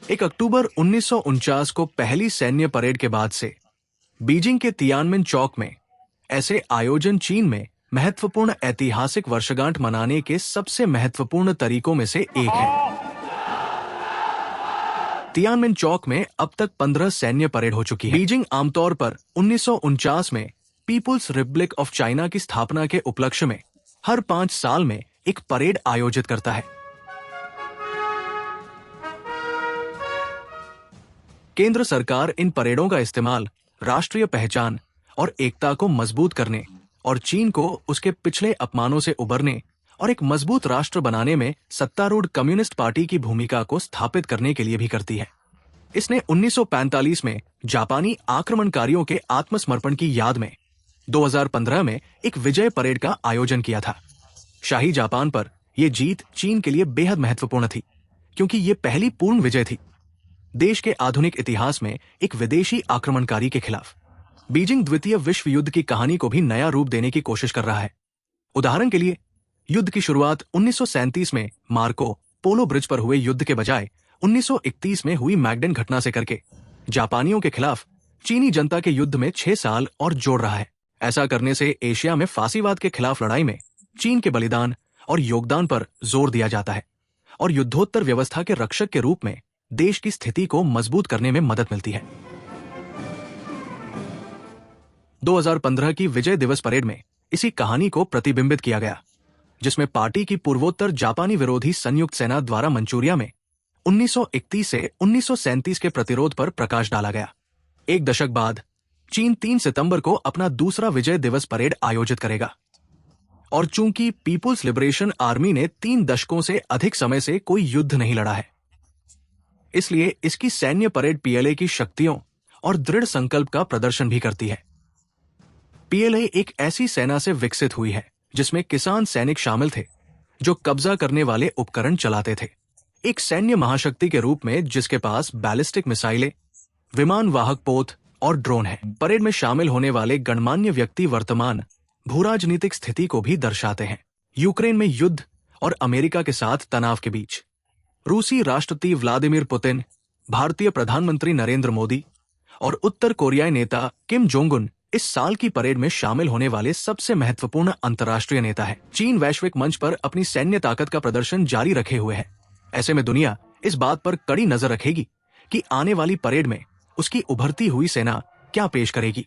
1 अक्टूबर 1949 को पहली सैन्य परेड के बाद से बीजिंग के तियानमेन चौक में ऐसे आयोजन चीन में महत्वपूर्ण ऐतिहासिक वर्षगांठ मनाने के सबसे महत्वपूर्ण तरीकों में से एक है। तियानमेन चौक में अब तक 15 सैन्य परेड हो चुकी है। बीजिंग आमतौर पर 1949 में पीपुल्स रिपब्लिक ऑफ चाइना की स्थापना के उपलक्ष्य में हर 5 साल में एक परेड आयोजित करता है। केंद्र सरकार इन परेडों का इस्तेमाल राष्ट्रीय पहचान और एकता को मजबूत करने और चीन को उसके पिछले अपमानों से उबरने और एक मजबूत राष्ट्र बनाने में सत्तारूढ़ कम्युनिस्ट पार्टी की भूमिका को स्थापित करने के लिए भी करती है। इसने 1945 में जापानी आक्रमणकारियों के आत्मसमर्पण की याद में 2015 में एक विजय परेड का आयोजन किया था। शाही जापान पर यह जीत चीन के लिए बेहद महत्वपूर्ण थी, क्योंकि ये पहली पूर्ण विजय थी देश के आधुनिक इतिहास में एक विदेशी आक्रमणकारी के खिलाफ। बीजिंग द्वितीय विश्व युद्ध की कहानी को भी नया रूप देने की कोशिश कर रहा है। उदाहरण के लिए, युद्ध की शुरुआत 1937 में मार्को पोलो ब्रिज पर हुए युद्ध के बजाय 1931 में हुई मैगडेन घटना से करके जापानियों के खिलाफ चीनी जनता के युद्ध में 6 साल और जोड़ रहा है। ऐसा करने से एशिया में फांसीवाद के खिलाफ लड़ाई में चीन के बलिदान और योगदान पर जोर दिया जाता है और युद्धोत्तर व्यवस्था के रक्षक के रूप में देश की स्थिति को मजबूत करने में मदद मिलती है। 2015 की विजय दिवस परेड में इसी कहानी को प्रतिबिंबित किया गया, जिसमें पार्टी की पूर्वोत्तर जापानी विरोधी संयुक्त सेना द्वारा मंचूरिया में 1931 से 1937 के प्रतिरोध पर प्रकाश डाला गया। एक दशक बाद चीन 3 सितंबर को अपना दूसरा विजय दिवस परेड आयोजित करेगा, और चूंकि पीपुल्स लिबरेशन आर्मी ने 3 दशकों से अधिक समय से कोई युद्ध नहीं लड़ा है, इसलिए इसकी सैन्य परेड पीएलए की शक्तियों और दृढ़ संकल्प का प्रदर्शन भी करती है। पीएलए एक ऐसी सेना से विकसित हुई है जिसमें किसान सैनिक शामिल थे जो कब्जा करने वाले उपकरण चलाते थे। एक सैन्य महाशक्ति के रूप में जिसके पास बैलिस्टिक मिसाइलें, विमान वाहक पोत और ड्रोन है। परेड में शामिल होने वाले गणमान्य व्यक्ति वर्तमान भूराजनीतिक स्थिति को भी दर्शाते हैं। यूक्रेन में युद्ध और अमेरिका के साथ तनाव के बीच रूसी राष्ट्रपति व्लादिमीर पुतिन, भारतीय प्रधानमंत्री नरेंद्र मोदी और उत्तर कोरियाई नेता किम जोंग उन इस साल की परेड में शामिल होने वाले सबसे महत्वपूर्ण अंतर्राष्ट्रीय नेता है। चीन वैश्विक मंच पर अपनी सैन्य ताकत का प्रदर्शन जारी रखे हुए है। ऐसे में दुनिया इस बात पर कड़ी नजर रखेगी कि आने वाली परेड में उसकी उभरती हुई सेना क्या पेश करेगी।